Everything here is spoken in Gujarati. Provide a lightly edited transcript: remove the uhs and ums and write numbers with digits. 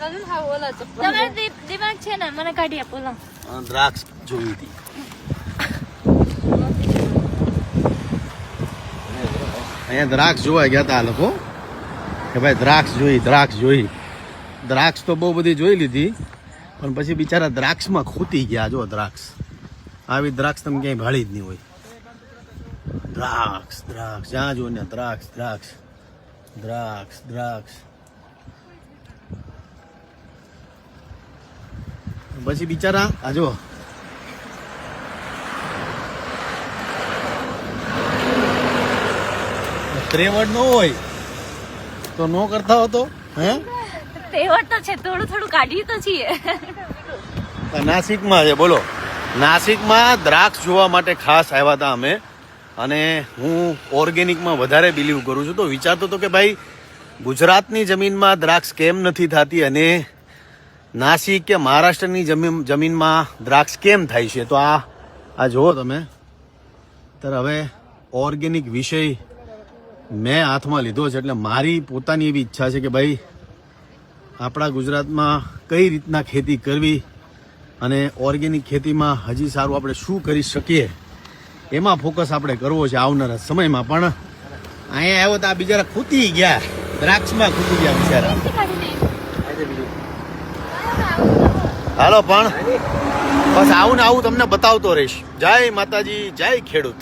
તમારે દિમાગ છે ને, મને કાઢી આપો. દ્રાક્ષ જોઈ હતી. અહીંયા દ્રાક્ષ જોવા ગયા હતા આ લોકો કે ભાઈ દ્રાક્ષ જોઈ. દ્રાક્ષ તો બહુ બધી જોઈ લીધી, પણ પછી બિચારા દ્રાક્ષમાં ખૂટી ગયા. જો દ્રાક્ષ, આવી દ્રાક્ષ તમે ક્યાંય ભાળી જ નહીં હોય. દ્રાક્ષ જ્યાં જો ને દ્રાક્ષ. પછી બિચારા આ જો ત્રેવડ ન હોય તો નો કરતા હોતો. હે તેવડ તો છે, થોડું કાઢી તો છીએ. નાસિકમાં છે, બોલો. નાસિકમાં દ્રાક્ષ જોવા માટે ખાસ આવ્યા હતા અમે. અને હું ઓર્ગેનિકમાં વધારે બિલીવ કરું છું, તો વિચારતો હતો કે ભાઈ ગુજરાતની જમીનમાં દ્રાક્ષ કેમ નથી થતી અને નાસિક કે મહારાષ્ટ્રની જમીનમાં દ્રાક્ષ કેમ થાય છે. તો આ જુઓ તમે. ત્યારે હવે ઓર્ગેનિક વિષય મેં હાથમાં લીધો છે, એટલે મારી પોતાની એવી ઈચ્છા છે કે ભાઈ આપણા ગુજરાતમાં કઈ રીતના ખેતી કરવી અને ઓર્ગેનિક ખેતીમાં હજી સારું આપણે શું કરી શકીએ, એમાં ફોકસ આપણે કરવો છે આવનારા સમયમાં. પણ અહીંયા આવ્યો તો આ બિચારા ખૂટી ગયા, દ્રાક્ષમાં ખૂટી ગયા બિચારા. હાલો, પણ બસ આવું ને આવું તમને બતાવતો રહીશ. જય માતાજી, જય ખેડૂત.